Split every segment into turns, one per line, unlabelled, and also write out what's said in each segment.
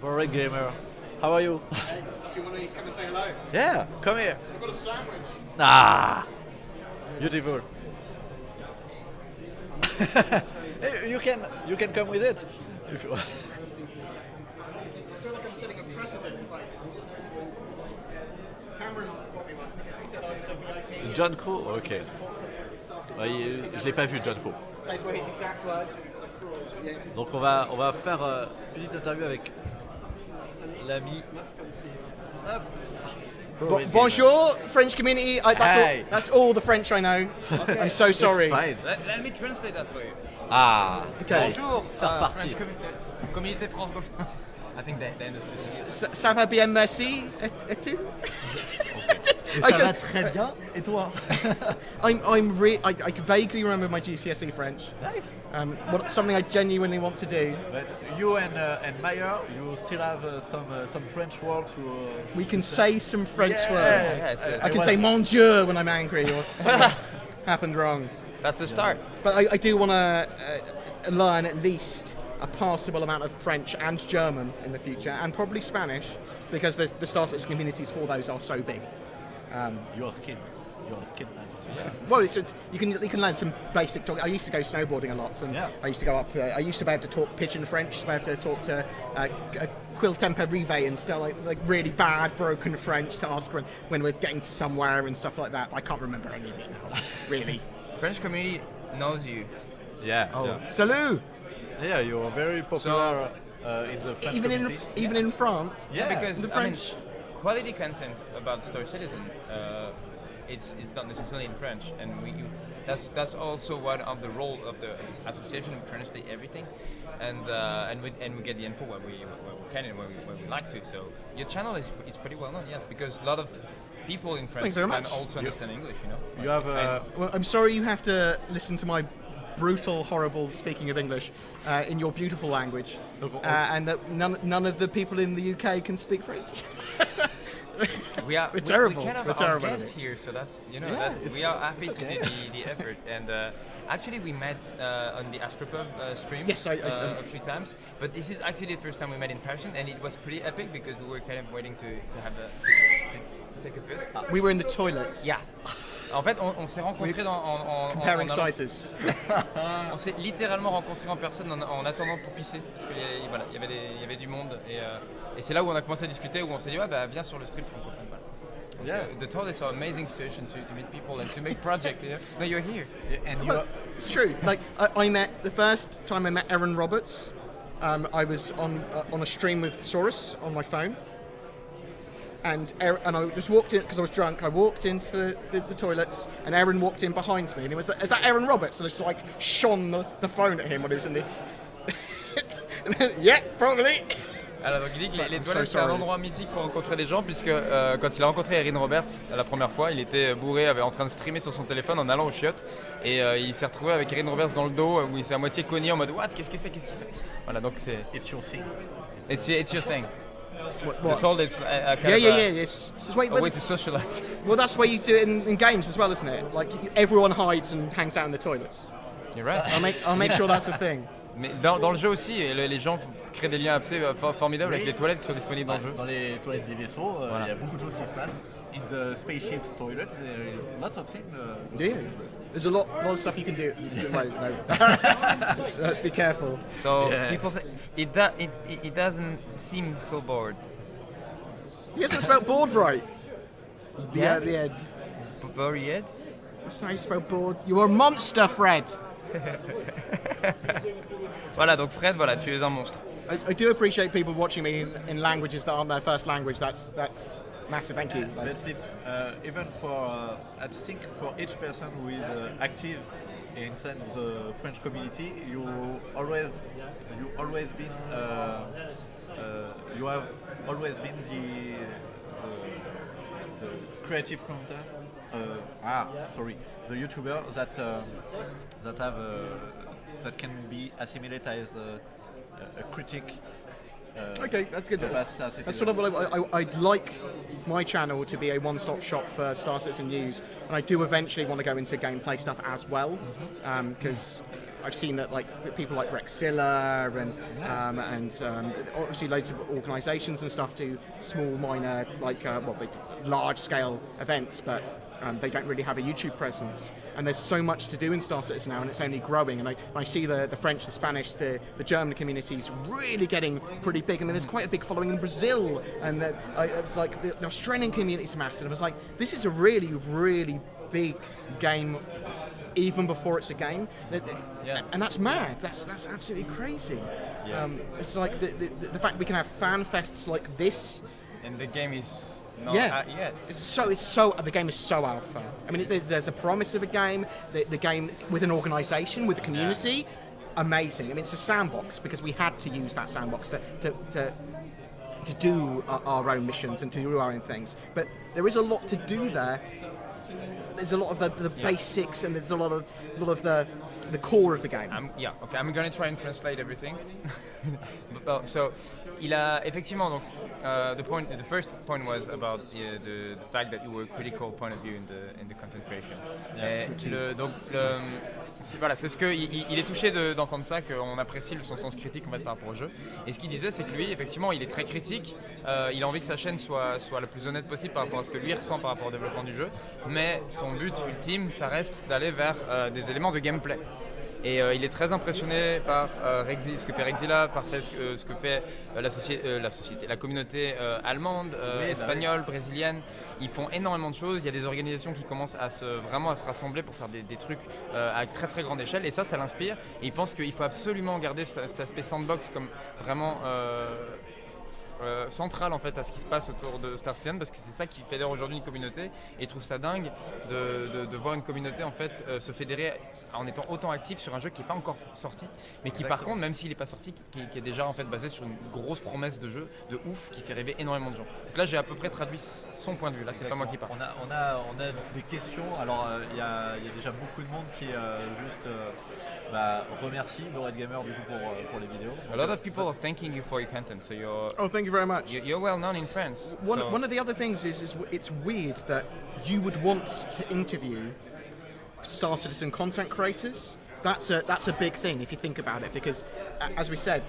BoredGamer. How are you?
Hey, do you want to come and say hello?
Yeah, come here.
I've got a sandwich.
Ah, beautiful. Hey, you can come with it. If you
I feel like I'm setting a precedent. Like, Cameron got me one because he said I was a VIP.
John Crow, ok. Je l'ai pas vu, John Crow.
Those were his exact words. Yeah.
Donc on va faire une petite interview avec l'ami.
Bonjour, French community. That's all the French I know. Okay. I'm so sorry.
Let me translate that for you.
Ah,
Okay.
Bonjour,
c'est reparti.
French communauté francophone. I think they understood.
Ça va bien, merci. Et tu?
ça va très bien. Et toi?
I can vaguely remember my GCSE French.
Nice.
Something I genuinely want to do.
But you and Maya, you still have some French word to.
We can say some French words.
Yeah,
I can say mon Dieu when I'm angry or something's happened wrong.
That's a start.
But I do want to learn at least a passable amount of French and German in the future, and probably Spanish, because the Star Citizen communities for those are so big.
Your skin language. Yeah.
Well, you can learn some basic talk. I used to go snowboarding a lot, and I used to go up. I used to be able to talk Pidgin French. So I have to talk to Quil Temper Rive and still like really bad broken French to ask when we're getting to somewhere and stuff like that. I can't remember any of it now, really.
French community knows you.
Yeah.
Oh,
yeah.
salut!
Yeah, you're very popular in the French community.
Even in France.
Yeah,
because
the French.
Quality content about Star Citizen, it's not necessarily in French, and that's also one of the role of the association. We translate everything, and we get the info where we can and where we like to. So your channel is pretty well known, yes, because a lot of people in France can also understand English. You know.
You have.
Well, I'm sorry you have to listen to my brutal, horrible speaking of English in your beautiful language, and that none of the people in the UK can speak French.
We're
terrible.
We can have our guest here, so that's we are happy to do the effort. And actually, we met on the Astropub stream a few times, but this is actually the first time we met in person, and it was pretty epic because we were kind of waiting to have to take a piss.
We were in the toilet.
Yeah. En fait, on s'est rencontrés
comparing sizes.
On s'est littéralement rencontrés en personne en attendant pour pisser, parce qu'il y avait du monde, et c'est là où on a commencé à discuter, où on s'est dit viens sur le stream francophone.
Yeah.
The toilets are an amazing situation to meet people and to make projects. You know? No, you're here.
Yeah, and
it's true. Like I met the first time I met Aaron Roberts. I was on a stream with Saurus on my phone. And I just walked in because I was drunk. I walked into the toilets, and Aaron walked in behind me, and he was like, "Is that Aaron Roberts?" And I just like shone the phone at him when he was in the. And then, yeah, probably.
Alors donc il dit que les toilettes c'est un endroit mythique pour rencontrer des gens, puisque quand il a rencontré Erin Roberts la première fois, il était bourré, en train de streamer sur son téléphone en allant aux chiottes, et il s'est retrouvé avec Erin Roberts dans le dos, où il s'est à moitié cogné en mode what, qu'est-ce qu'il fait. Voilà, donc c'est.
It's your thing.
It's your thing.
What?
Told it's
It's a
way to socialize.
Well, that's why you do it in games as well, isn't it? Like everyone hides and hangs out in the toilets.
You're right.
I'll make sure that's a thing.
Mais dans le jeu aussi, les gens créent des liens assez formidables avec les toilettes qui sont disponibles dans le jeu.
Dans les toilettes des vaisseaux, il y a beaucoup de choses qui se passent. In the spaceship's toilet, there is lots of things.
Yeah, there's a lot of stuff you can do. So let's be careful.
So people say it doesn't seem so bored.
He hasn't spelled bored right.
Yeah.
The end.
Bored?
That's how you spell bored. You're a monster, Fred.
Voilà, donc Fred, voilà, tu es un monstre.
I do appreciate people watching me in languages that aren't their first language. That's massive. Thank you.
But it's even for I think for each person who is active inside the French community, you have always been the creative content. The YouTuber that can be assimilated as a critic.
Okay, that's good.
That's
sort of I'd like my channel to be a one-stop shop for Star Citizen news, and I do eventually want to go into gameplay stuff as well, because I've seen that like people like Rexilla and obviously loads of organisations and stuff do small, minor, like large-scale events, but they don't really have a YouTube presence. And there's so much to do in Star Citizen now, and it's only growing. And I see the French, the Spanish, the German communities really getting pretty big. I mean, there's quite a big following in Brazil, and it's like the Australian community is massive. I was like, this is a really, really big game, even before it's a game. And that's mad. That's absolutely crazy.
Yes.
It's like the fact we can have fan fests like this.
And the game is not out yet.
The game is so alpha. I mean, there's a promise of a game. The game with an organisation, with a community, amazing. I mean, it's a sandbox because we had to use that sandbox to do our own missions and to do our own things. But there is a lot to do there. There's a lot of the basics, and there's a lot of the core of the game.
I'm going to try and translate everything. So, il a effectivement donc the first point was about the fact that you were a critical point of view in the content creation. C'est ce que il est touché d'entendre ça, qu'on apprécie son sens critique en fait par rapport au jeu. Et ce qu'il disait, c'est que lui, effectivement, il est très critique. Il a envie que sa chaîne soit le plus honnête possible par rapport à ce que lui ressent par rapport au développement du jeu. Mais son but ultime, ça reste d'aller vers des éléments de gameplay. Et il est très impressionné par ce que fait Rexilla, par ce que fait la communauté allemande, espagnole, brésilienne. Ils font énormément de choses. Il y a des organisations qui commencent vraiment à se rassembler pour faire des trucs à très très grande échelle. Et ça l'inspire. Et il pense qu'il faut absolument garder cet aspect sandbox comme vraiment central en fait à ce qui se passe autour de Star Citizen, parce que c'est ça qui fédère aujourd'hui une communauté, et je trouve ça dingue de voir une communauté en fait se fédérer en étant autant actif sur un jeu qui n'est pas encore sorti, mais qui par contre, même s'il n'est pas sorti, qui est déjà en fait basé sur une grosse promesse de jeu de ouf qui fait rêver énormément de gens. Donc là j'ai à peu près traduit son point de vue, là c'est pas moi qui parle.
On a des questions. Alors il y a déjà beaucoup de monde qui juste remercie BoredGamer du coup pour les vidéos.
A lot of people are thanking you for your content, so you're
thank you very much.
You're well known in France.
One of the other things is it's weird that you would want to interview Star Citizen content creators. That's a big thing if you think about it, because as we said,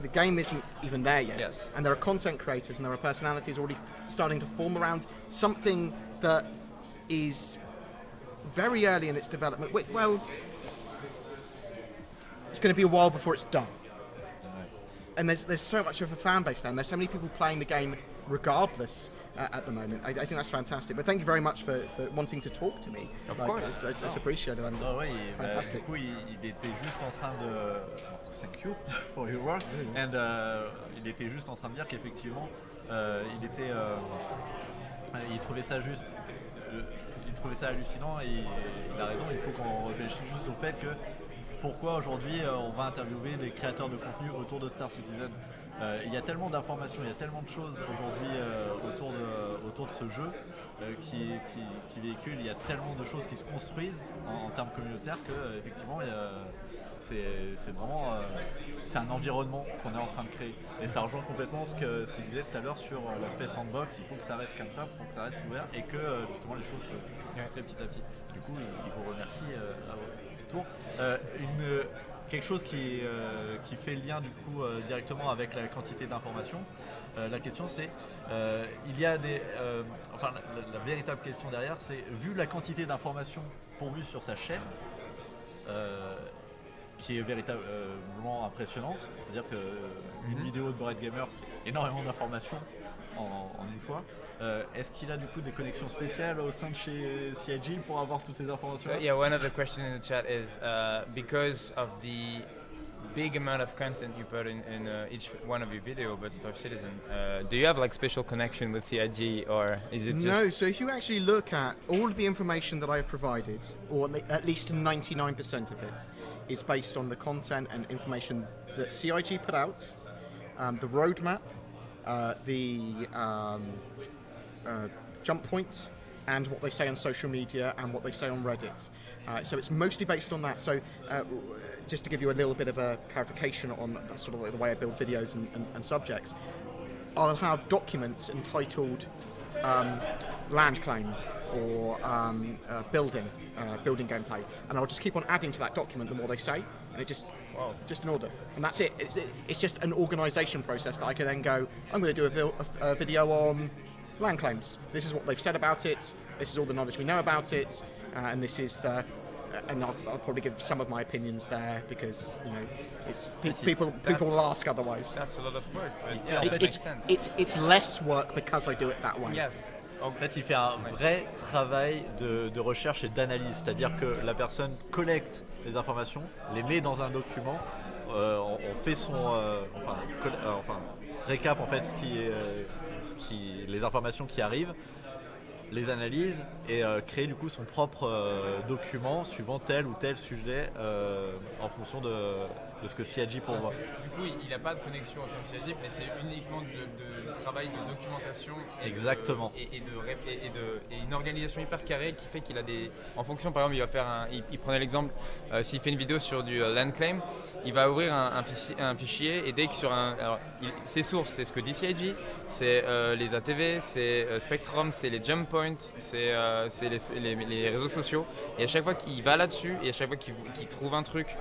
the game isn't even there yet.
Yes.
And there are content creators and there are personalities already starting to form around something that is very early in its development. Well, it's going to be a while before it's done. And there's so much of a fan base there, and there's so many people playing the game regardless at the moment. I think that's fantastic. But thank you very much for wanting to talk to me.
Of course.
It's appreciated. Fantastic.
Du coup, il était juste en train de... Thank you for your work. And il était juste en train de dire qu'effectivement, il trouvait ça juste... il trouvait ça hallucinant, et il a raison. Il faut qu'on réfléchisse juste au fait que pourquoi aujourd'hui on va interviewer des créateurs de contenu autour de Star Citizen. Il y a tellement d'informations, il y a tellement de choses aujourd'hui autour de ce jeu qui véhicule. Il y a tellement de choses qui se construisent en termes communautaires que effectivement c'est vraiment c'est un environnement qu'on est en train de créer. Et ça rejoint complètement ce qu'il disait tout à l'heure sur l'aspect sandbox. Il faut que ça reste comme ça, il faut que ça reste ouvert, et que justement les choses se créent petit à petit. Du coup, il vous remercie à votre tour. Quelque chose qui fait lien du coup directement avec la quantité d'informations. La question c'est, il y a la véritable question derrière, c'est, vu la quantité d'informations pourvues sur sa chaîne, qui est véritablement impressionnante, c'est-à-dire qu'une vidéo de BoredGamer, c'est énormément d'informations en une fois. Est-ce qu'il a du coup des connexions spéciales au sein de chez CIG pour avoir toutes ces informations?
So, yeah, one of the questions in the chat is because of the big amount of content you put in each one of your videos about Star Citizen, do you have like special connection with CIG, or is it just...
No, so if you actually look at all of the information that I've provided, or at least 99% of it, is based on the content and information that CIG put out, the roadmap, the jump point, and what they say on social media and what they say on Reddit. So it's mostly based on that. So just to give you a little bit of a clarification on sort of the way I build videos and subjects, I'll have documents entitled land claim or building gameplay, and I'll just keep on adding to that document the more they say. And and it just
Wow.
just an order, and that's it. It's just an organisation process that I can then go. I'm going to do a video on land claims. This is what they've said about it. This is all the knowledge we know about it, and this is the. And I'll probably give some of my opinions there because it's people will ask otherwise.
That's a lot of work. But
Yeah,
it makes sense.
It's less work because I do it that way.
Yes.
En fait, il fait un vrai travail de recherche et d'analyse, c'est-à-dire que la personne collecte les informations, les met dans un document, on fait son, récap en fait les informations qui arrivent, les analyse et créer du coup son propre document suivant tel ou tel sujet en fonction de ce que CIG pour moi.
Du coup, il n'a pas de connexion au sein de CIG, mais c'est uniquement de travail de documentation.
Exactement.
Et une organisation hyper carrée qui fait qu'il a des. En fonction, par exemple, il va faire il prenait l'exemple, s'il fait une vidéo sur du land claim, il va ouvrir un fichier et dès que sur un. Alors, ses sources, c'est ce que dit CIG, c'est les ATV, c'est Spectrum, c'est les jump points, c'est les réseaux sociaux. Et à chaque fois qu'il va là-dessus et à chaque fois qu'il trouve un truc.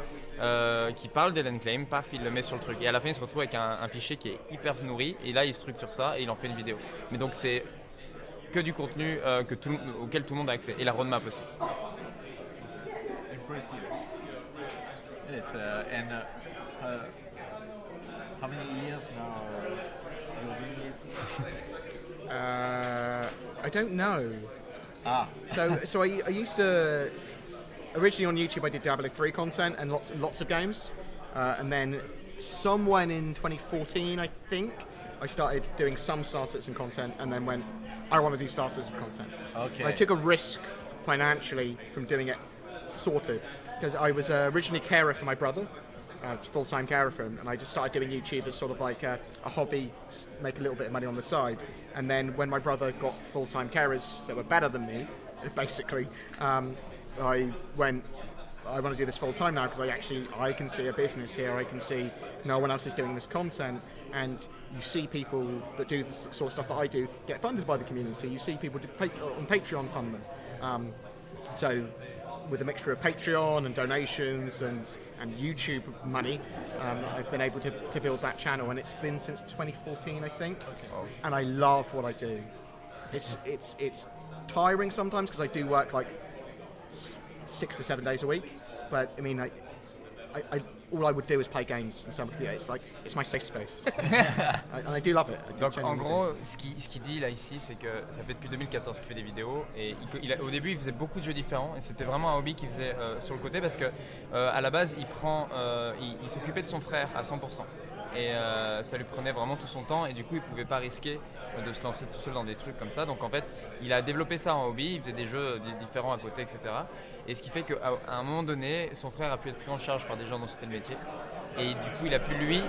Qui parle des land claims, paf, il le met sur le truc. Et à la fin, il se retrouve avec un fichier qui est hyper nourri. Et là, il structure ça et il en fait une vidéo. Mais donc, c'est que du contenu auquel tout le monde a accès. Et la roadmap aussi.
Impressive. It's how many years now you're doing it?
I don't know. So I used to. Originally on YouTube, I did Diablo 3 content and lots of games, and then somewhere in 2014, I think, I started doing some Star Citizen content, and then went, I want to do Star Citizen content.
Okay.
I took a risk financially from doing it, sort of, because I was originally carer for my brother, full-time carer for him, and I just started doing YouTube as sort of like a hobby, make a little bit of money on the side, and then when my brother got full-time carers that were better than me, basically. I want to do this full time now because I can see a business here. I can see no one else is doing this content, and you see people that do this sort of stuff that I do get funded by the community. You see people on Patreon fund them. So with a mixture of Patreon and donations and YouTube money, I've been able to build that channel, and it's been since 2014, I think. Okay. And I love what I do. It's tiring sometimes because I do work like 6 to 7 days a week, but I mean, all I would do is play games and stuff. It's my safe space, and I do love it.
Donc en gros, ce qu'il dit là ici, c'est que ça fait depuis 2014 qu'il fait des vidéos et au début il faisait beaucoup de jeux différents et c'était vraiment un hobby qu'il faisait sur le côté parce que à la base il s'occupait de son frère à 100%. Et ça lui prenait vraiment tout son temps et du coup il pouvait pas risquer de se lancer tout seul dans des trucs comme ça. Donc en fait il a développé ça en hobby, il faisait des jeux différents à côté, etc. Et ce qui fait qu'à un moment donné son frère a pu être pris en charge par des gens dont c'était le métier et du coup il a pu lui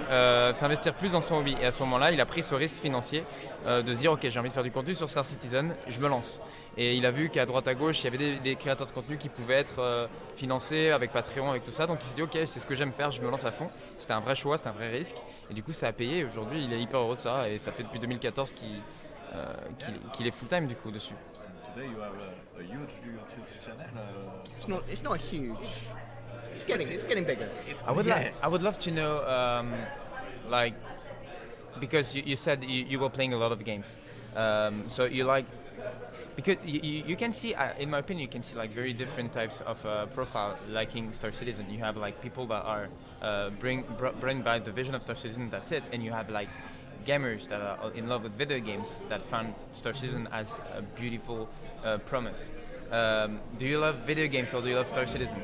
s'investir plus dans son hobby. Et à ce moment là il a pris ce risque financier de se dire ok, j'ai envie de faire du contenu sur Star Citizen, je me lance. Et il a vu qu'à droite à gauche il y avait des créateurs de contenu qui pouvaient être financés avec Patreon, avec tout ça. Donc il s'est dit ok, c'est ce que j'aime faire, je me lance à fond. C'était un vrai choix, c'était un vrai risque et du coup ça a payé. Aujourd'hui il est hyper heureux de ça et ça fait depuis 2014 qu'il est full time du coup dessus.
Today you have a huge YouTube channel.
It's not huge. It's getting bigger.
I would love to know like because you said you were playing a lot of games, so you like. Because you can see, in my opinion, you can see like very different types of profile liking Star Citizen. You have like people that are bring by the vision of Star Citizen, that's it. And you have like gamers that are in love with video games that found Star Citizen as a beautiful promise. Do you love video games or do you love Star Citizen?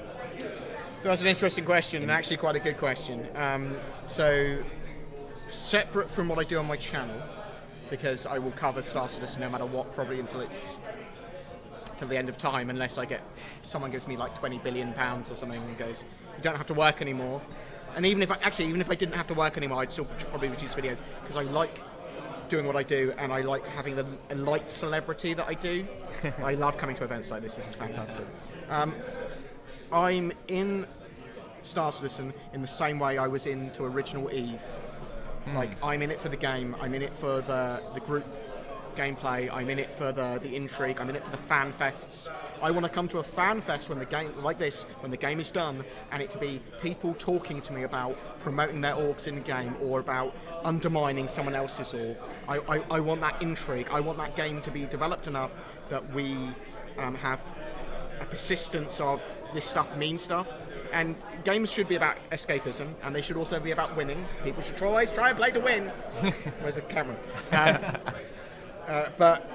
So that's an interesting question and actually quite a good question. So separate from what I do on my channel, because I will cover Star Citizen no matter what, probably until the end of time, unless someone gives me like £20 billion or something and goes, you don't have to work anymore. And even if I didn't have to work anymore, I'd still probably produce videos because I like doing what I do and I like having a light celebrity that I do. I love coming to events like this. This is fantastic. I'm in Star Citizen in the same way I was into Original Eve. Like I'm in it for the game, I'm in it for the group gameplay. I'm in it for the intrigue. I'm in it for the fan fests. I want to come to a fan fest when the game like this, when the game is done, and it to be people talking to me about promoting their orgs in the game or about undermining someone else's org. I want that intrigue. I want that game to be developed enough that we have a persistence of this stuff means stuff. And games should be about escapism, and they should also be about winning. People should always try and play to win. Where's the camera? But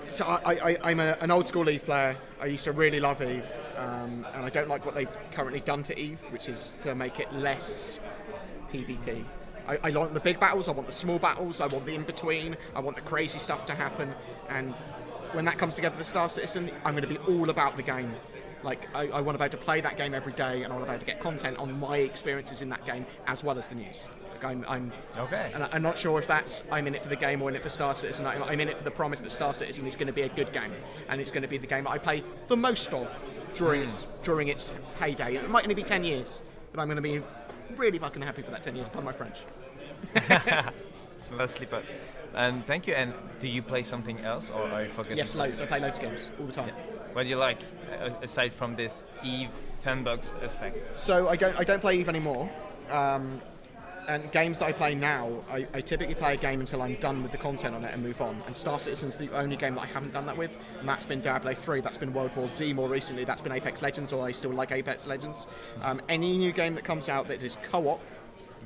so I'm an old school EVE player. I used to really love EVE, and I don't like what they've currently done to EVE, which is to make it less PvP. I want the big battles, I want the small battles, I want the in-between, I want the crazy stuff to happen, and when that comes together for Star Citizen, I'm going to be all about the game. Like, I want to be able to play that game every day, and I want to be able to get content on my experiences in that game, as well as the news. Like, I'm
Okay.
And I'm not sure if that's I'm in it for the game or in it for Star Citizen. I'm in it for the promise that Star Citizen is going to be a good game, and it's going to be the game that I play the most of during its heyday. It might only be 10 years, but I'm going to be really fucking happy for that 10 years, pardon my French.
Let's sleep out. And thank you. And do you play something else, or are you focusing?
Yes, loads. I play loads of games all the time.
Yes. What do you like aside from this EVE sandbox aspect?
So I don't play EVE anymore. And games that I play now, I typically play a game until I'm done with the content on it and move on. And Star Citizen's the only game that I haven't done that with. And that's been Diablo 3, that's been World War Z more recently, that's been Apex Legends, or I still like Apex Legends. Any new game that comes out that is co-op,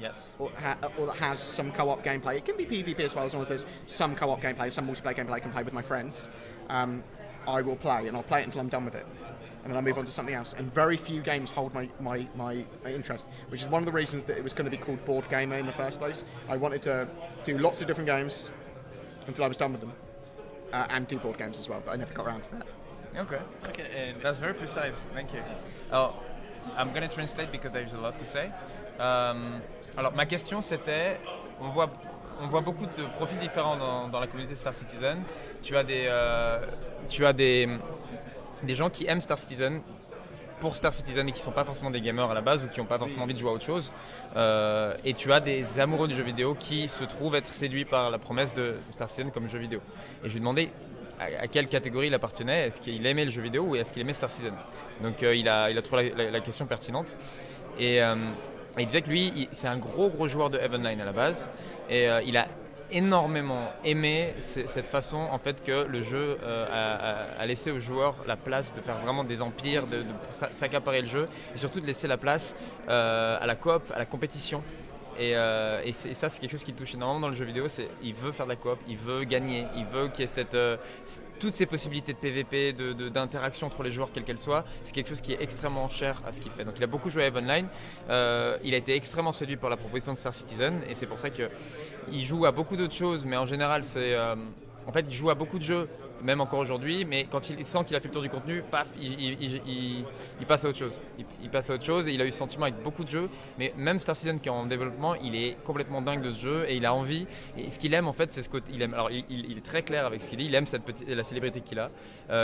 Yes.
or that has some co-op gameplay, it can be PvP as well, as long as there's some co-op gameplay, some multiplayer gameplay I can play with my friends, I will play, and I'll play it until I'm done with it. And then I move on to something else. And very few games hold my interest, which is one of the reasons that it was going to be called BoredGamer in the first place. I wanted to do lots of different games until I was done with them, and do board games as well, but I never got around to that.
Okay.
Okay, and
That's very precise. Thank you. I'm going to translate because there's a lot to say. Alors, ma question c'était, on voit beaucoup de profils différents dans la communauté Star Citizen. Tu as des gens qui aiment Star Citizen pour Star Citizen et qui ne sont pas forcément des gamers à la base ou qui n'ont pas forcément envie de jouer à autre chose. Et tu as des amoureux du jeu vidéo qui se trouvent être séduits par la promesse de Star Citizen comme jeu vidéo. Et je lui ai demandé à quelle catégorie il appartenait, est-ce qu'il aimait le jeu vidéo ou est-ce qu'il aimait Star Citizen. Donc il a trouvé la question pertinente. Et il disait que lui, c'est un gros joueur de Heaven 9 à la base. Et il a énormément aimé cette façon en fait que le jeu a laissé aux joueurs la place de faire vraiment des empires, de s'accaparer le jeu et surtout de laisser la place à la coop, à la compétition. Et ça c'est quelque chose qui le touche énormément dans le jeu vidéo, il veut faire de la coop, il veut gagner, il veut qu'il y ait toutes ces possibilités de PVP, d'interaction entre les joueurs quelle qu'elle soit. C'est quelque chose qui est extrêmement cher à ce qu'il fait. Donc il a beaucoup joué à EVE Online, il a été extrêmement séduit par la proposition de Star Citizen et c'est pour ça qu'il joue à beaucoup d'autres choses, mais en général en fait il joue à beaucoup de jeux, même encore aujourd'hui, mais quand il sent qu'il a fait le tour du contenu, paf, il passe à autre chose. Il passe à autre chose et il a eu ce sentiment avec beaucoup de jeux, mais même Star Citizen qui est en développement, il est complètement dingue de ce jeu et il a envie. Et ce qu'il aime en fait, c'est ce côté. Il aime. Alors il est très clair avec ce qu'il dit. Il aime la célébrité qu'il a.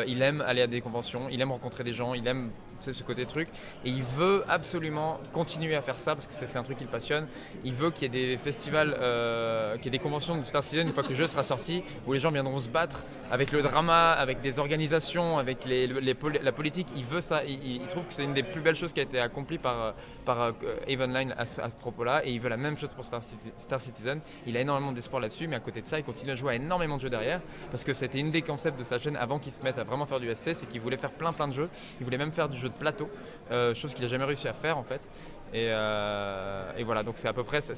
Il aime aller à des conventions. Il aime rencontrer des gens. Il aime ce côté truc. Et il veut absolument continuer à faire ça parce que c'est un truc qui le passionne. Il veut qu'il y ait des festivals, qu'il y ait des conventions de Star Citizen une fois que le jeu sera sorti, où les gens viendront se battre avec le drama, avec des organisations, avec la politique. Il veut ça. Il trouve que c'est une des plus belles choses qui a été accomplie par EVE Online à ce propos-là, et il veut la même chose pour Star Citizen. Il a énormément d'espoir là-dessus, mais à côté de ça, il continue à jouer à énormément de jeux derrière, parce que c'était une des concepts de sa chaîne avant qu'il se mette à vraiment faire du SC, c'est qu'il voulait faire plein de jeux. Il voulait même faire du jeu de plateau, chose qu'il n'a jamais réussi à faire en fait. Et voilà, donc c'est à peu près ça.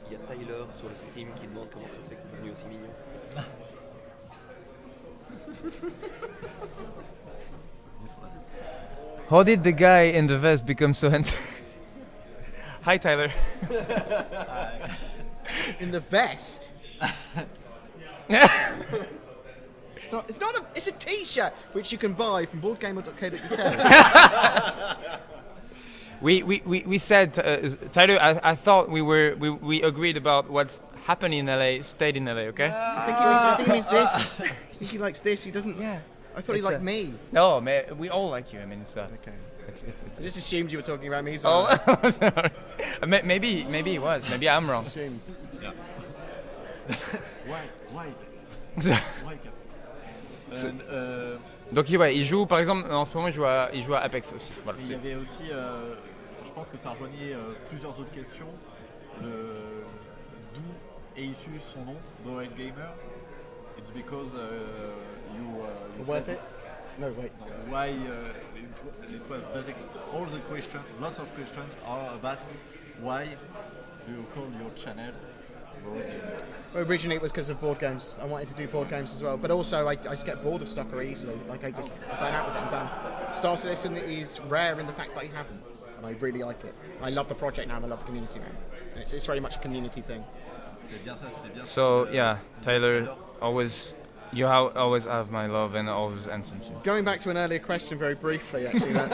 Il y a Tyler sur le stream qui demande comment ça se fait que tu es devenu aussi mignon.
How did the guy in the vest become so handsome? Hi Tyler.
In the vest? It's a t-shirt which you can buy from boardgamer.co.uk.
We said, Tyler, I thought we agreed about what's happening in LA stayed in LA, okay?
I think he means this. I think he likes this. He doesn't.
Yeah.
I thought he liked me.
No, man, we all like you. I mean, it's
Okay.
It's
I just assumed you were talking about me. So
oh, sorry. Maybe he was. Maybe I'm wrong.
assumed.
why? Why Cap?
Donc ouais, il joue par exemple en ce moment il joue à Apex aussi. Voilà,
il y avait aussi, je pense que ça rejoignait plusieurs autres questions. D'où est issu son nom, BoredGamer? It's because you
Worth it? No, wait.
why it was basic. All the questions, lots of questions are about why do you call your channel BoredGamer?
Originally it was because of board games. I wanted to do board games as well, but also I just get bored of stuff very easily. Like I burn out with it and done. Star Citizen is rare in the fact that I haven't, and I really like it. I love the project now and I love the community now. It's very much a community thing.
C'était bien ça, c'était bien.
So yeah, Tyler, you always have my love and always answer to.
Going back to an earlier question very briefly, actually, now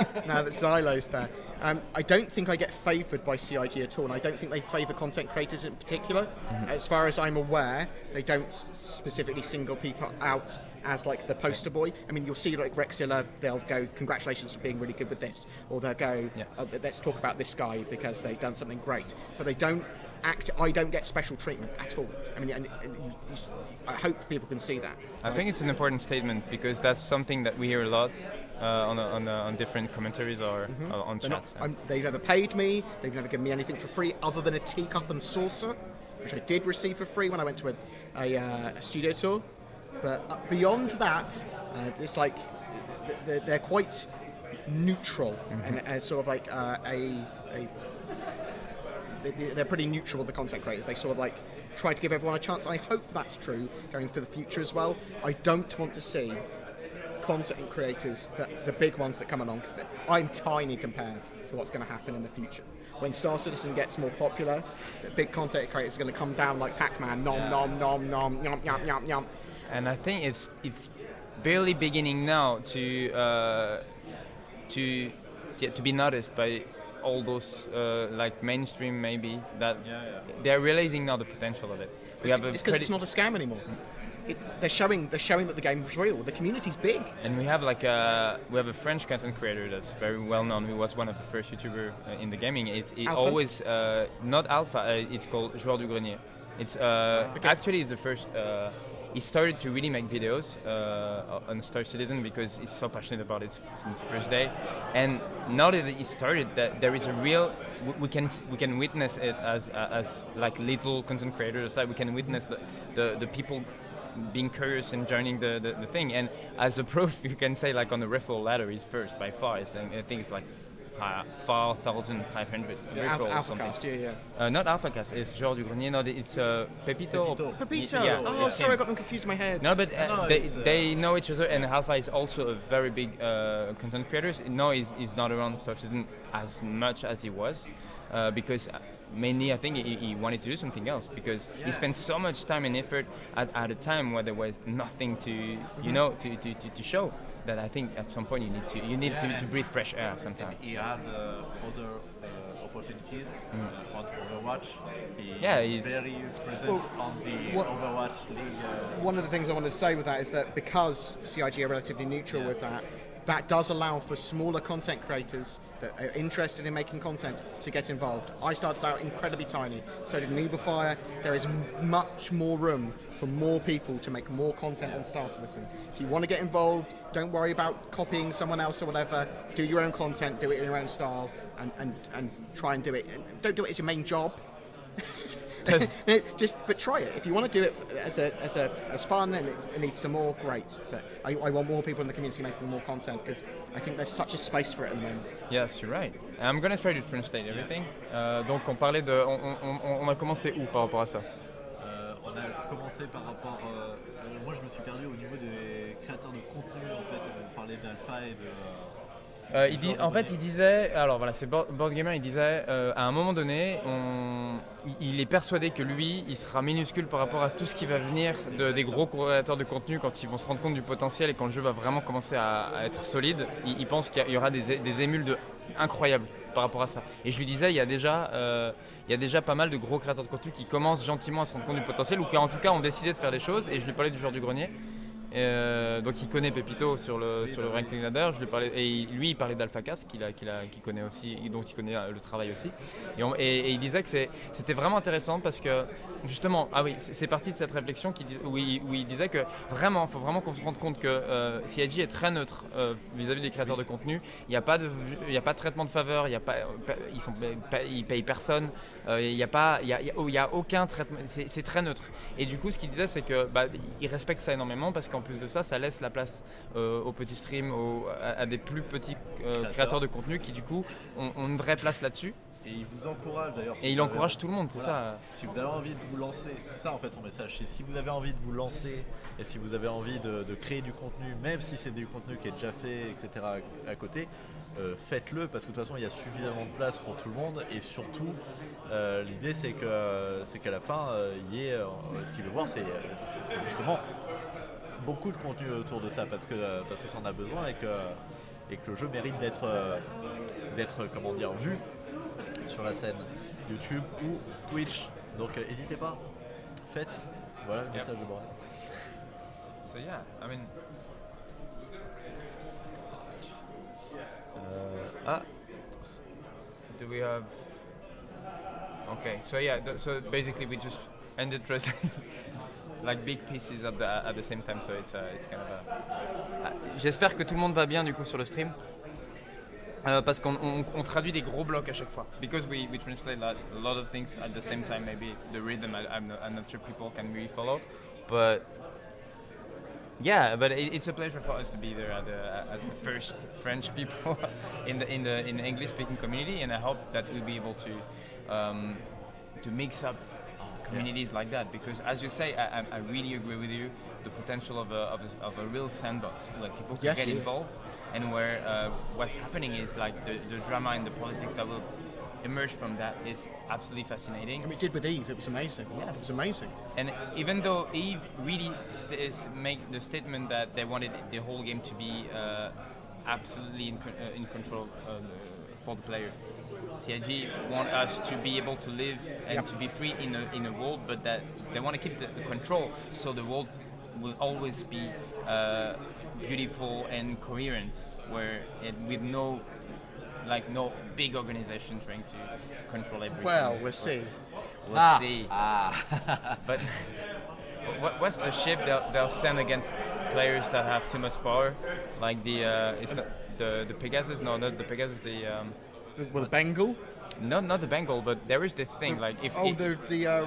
that Xylo's there, I don't think I get favoured by CIG at all, and I don't think they favour content creators in particular. As far as I'm aware, they don't specifically single people out as like the poster boy. I mean, you'll see like Rexilla, they'll go, congratulations for being really good with this, or they'll go, let's talk about this guy because they've done something great. But they don't I don't get special treatment at all. I mean, and I hope people can see that.
I think it's an important statement because that's something that we hear a lot on different commentaries or on chats.
They've never paid me. They've never given me anything for free other than a teacup and saucer, which I did receive for free when I went to a studio tour. But beyond that, it's like they're quite neutral and sort of like they're pretty neutral, the content creators. They sort of like try to give everyone a chance, and I hope that's true going for the future as well. I don't want to see content creators, the big ones that come along, because I'm tiny compared to what's going to happen in the future. When Star Citizen gets more popular, the big content creators are going to come down like Pac-Man, nom, nom, yum, yum, yum, yum.
And I think it's barely beginning now to be noticed by all those like mainstream maybe that they're realizing now the potential of it.
It's because it's not a scam anymore. They're showing that the game is real. The community's big.
And we have a French content creator that's very well known. Who was one of the first YouTubers in the gaming. It's always not Alpha. It's called Joueur du Grenier. It's actually is the first. He started to really make videos on Star Citizen because he's so passionate about it since the first day. And now that he started, that there is a real, we can witness it as like little content creators. We can witness the people being curious and joining the thing. And as a proof, you can say like on the referral ladder, he's first by far. I think it's like 4,500 referrals or something.
Alphacast,
not Alphacast, it's Joueur du Grenier. No, it's Pepito.
Pepito. Sorry, I got them confused in my head.
No, but they know each other, and Alpha is also a very big content creator. No, he's not around Star Citizen as much as he was. Because mainly I think he wanted to do something else because he spent so much time and effort at a time where there was nothing to show that I think at some point you need to breathe fresh air sometimes.
He had other opportunities on Overwatch.
He's
very present on the Overwatch League.
One of the things I wanted to say with that is that because CIG are relatively neutral with that does allow for smaller content creators that are interested in making content to get involved. I started out incredibly tiny, so did Nooberfire. There is much more room for more people to make more content on Star Citizen. If you want to get involved, don't worry about copying someone else or whatever. Do your own content, do it in your own style, and try and do it. And don't do it as your main job. But try it. If you want to do it as fun and it leads to more, great. But I want more people in the community making more content because I think there's such a space for it at the moment.
Yes, you're right. I'm gonna try to translate everything. Donc on parlait de, on a commencé où par rapport à ça?
On a commencé par rapport. Moi, je me suis perdu au niveau des créateurs de contenu. En fait, on parlait d'Alpha et de.
Il disait, alors voilà, c'est BoredGamer, il disait, à un moment donné, il est persuadé que lui, il sera minuscule par rapport à tout ce qui va venir des gros créateurs de contenu quand ils vont se rendre compte du potentiel et quand le jeu va vraiment commencer à être solide. Il pense qu'il y aura des émules incroyables par rapport à ça. Et je lui disais, il y a déjà pas mal de gros créateurs de contenu qui commencent gentiment à se rendre compte du potentiel ou qui en tout cas ont décidé de faire des choses. Et je lui parlais du Joueur du Grenier. Donc il connaît Pepito sur le ranking ladder. Je lui parlais, et lui il parlait d'AlphaCast qu'il connaît aussi, dont il connaît le travail aussi. Et il disait que c'était vraiment intéressant parce que justement, c'est parti de cette réflexion où il disait que vraiment, il faut vraiment qu'on se rende compte que CIG est très neutre vis-à-vis des créateurs de contenu. Il n'y a pas de traitement de faveur, ils payent personne, il n'y a aucun traitement, c'est très neutre. Et du coup, ce qu'il disait, c'est que il respecte ça énormément parce qu'en plus de ça laisse la place aux petits streams, à des plus petits créateurs de contenu qui du coup ont une vraie place là-dessus.
Et il vous encourage d'ailleurs.
Et il encourage tout le monde, c'est ça.
Si vous avez envie de vous lancer, c'est ça en fait son message. Si vous avez envie de vous lancer et si vous avez envie de créer du contenu, même si c'est du contenu qui est déjà fait, etc. à côté, faites-le parce que de toute façon il y a suffisamment de place pour tout le monde et surtout l'idée c'est qu'à la fin ce qu'il veut voir c'est justement beaucoup de contenu autour de ça parce que ça en a besoin et que le jeu mérite d'être comment dire vu sur la scène YouTube ou Twitch. Donc n'hésitez pas, faites. Voilà le message de Bord.
So yeah, I mean. Do we have? Okay, so yeah, so basically we just ended translating like big pieces at the same time, so it's kind of a. J'espère que tout le monde va bien du coup sur le stream. Parce qu'on traduit des gros blocs à chaque fois. Because we translate a lot of things at the same time. Maybe the rhythm I'm not sure people can really follow, but yeah, but it's a pleasure for us to be there as the first French people in the English speaking community, and I hope that we'll be able to mix up communities like that. Because as you say, I really agree with you. The potential of a real sandbox where people can get involved. And where what's happening is like the drama and the politics that will emerge from that is absolutely fascinating.
I mean, it did with Eve. It was amazing.
Yes.
It was amazing.
And even though Eve really made the statement that they wanted the whole game to be absolutely in control for the player, CIG want us to be able to live and to be free in a world, but that they want to keep the control, so the world will always be beautiful and coherent, with no big organization trying to control everything.
Well, we'll see.
We'll see. But what's the ship they'll send against players that have too much power? Like it's not the Pegasus. No, not the Pegasus. The
Bengal.
No, not the Bengal, but there is this thing like if
the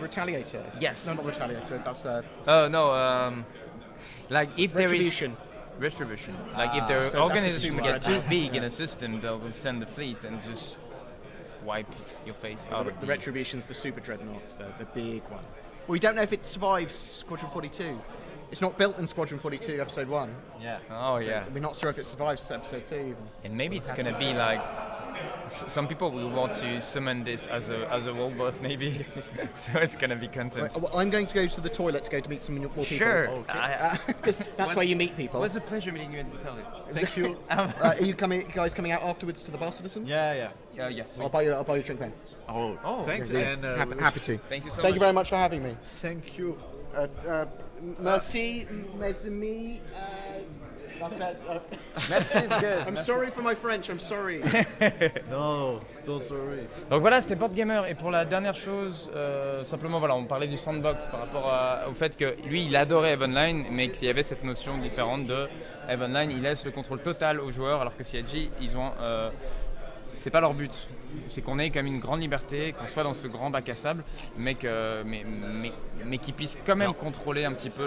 Retaliator.
Yes.
No, not Retaliator. That's
Oh no. Like if
Retribution.
Retribution. Like if their organization get too big in a system, they'll send the fleet and just wipe your face out.
The Retribution's the super dreadnoughts, the big one. Well, we don't know if it survives Squadron 42. It's not built in Squadron 42 Episode 1.
Yeah. Oh yeah.
We're not sure if it survives Episode 2 even.
And maybe it's gonna be like some people will want to summon this as a world boss, maybe. So it's gonna be content.
Well, I'm going to go to the toilet to go to meet some more people.
Sure.
Okay.
That's where you meet people.
It was a pleasure meeting you in the toilet.
Thank you.
Are you guys coming out afterwards to the bar, Citizen?
Yeah.
Yes.
I'll buy you a drink then.
Oh, thanks.
Yes.
And,
Happy to.
Thank you so much.
Thank you very much for having me.
Thank you.
Merci, mes amis. That's that.
Merci is good.
I'm sorry for my French. I'm sorry.
No, don't worry.
Donc voilà, c'était BoredGamer. Et pour la dernière chose, simplement voilà, on parlait du sandbox par rapport au fait que lui, il adorait EVE Online, mais qu'il y avait cette notion différente de EVE Online, il laisse le contrôle total aux joueurs, alors que CIG, ils ont, c'est pas leur but. C'est qu'on ait quand même une grande liberté, qu'on soit dans ce grand bac à sable, mais qu'ils puissent quand même contrôler un petit peu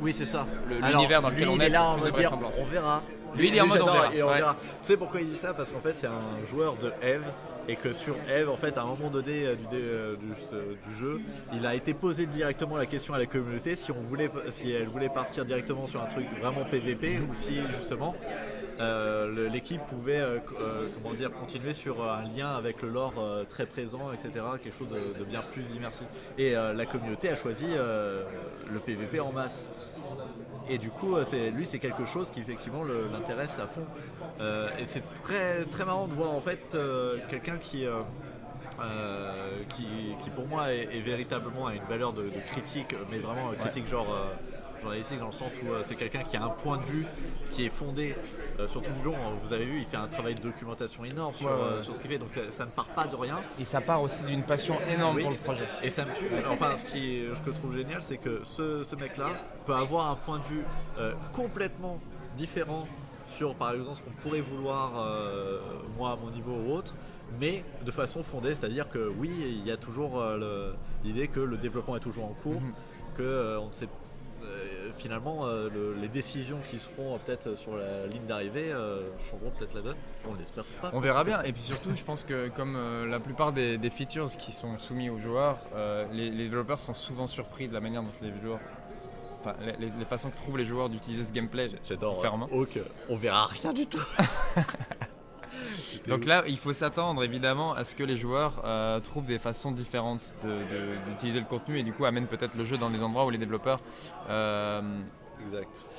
Oui, c'est ça.
l'univers dans lequel on est.
Il est là en
plus de
mode dire,
vraisemblance.
on verra.
Lui, il est en mode on verra.
Et on
Ouais.
verra. Tu sais pourquoi il dit ça? Parce qu'en fait, c'est un joueur de EVE et que sur EVE, en fait, à un moment donné du jeu, il a été posé directement la question à la communauté si elle voulait partir directement sur un truc vraiment PVP ou si justement l'équipe pouvait continuer sur un lien avec le lore très présent, etc. Quelque chose de bien plus immersif. Et la communauté a choisi le PVP en masse. Et du coup, c'est quelque chose qui effectivement l'intéresse à fond. Et c'est très, très marrant de voir en fait quelqu'un qui pour moi est véritablement à une valeur de critique, mais vraiment critique genre journalistique dans le sens où c'est quelqu'un qui a un point de vue qui est fondé sur tout le long. Vous avez vu, il fait un travail de documentation énorme sur ce qu'il fait, donc ça ne part pas de rien.
Et ça part aussi d'une passion énorme
Oui.
pour le projet.
Et ça me tue. Enfin, ce que je trouve génial, c'est que ce mec-là peut avoir un point de vue complètement différent sur, par exemple, ce qu'on pourrait vouloir, moi à mon niveau ou autre, mais de façon fondée, c'est-à-dire que oui, il y a toujours l'idée que le développement est toujours en cours, que on ne sait finalement les décisions qui seront peut-être sur la ligne d'arrivée changeront peut-être la donne. On l'espère pas.
On verra bien. Et puis surtout, je pense que comme la plupart des features qui sont soumis aux joueurs, les développeurs sont souvent surpris de la manière dont les joueurs, enfin, les façons que trouvent les joueurs d'utiliser ce gameplay.
J'adore
différemment.
Hawk, on verra rien du tout.
Donc là, il faut s'attendre évidemment à ce que les joueurs trouvent des façons différentes d'utiliser le contenu et du coup amènent peut-être le jeu dans des endroits où les développeurs
Exact.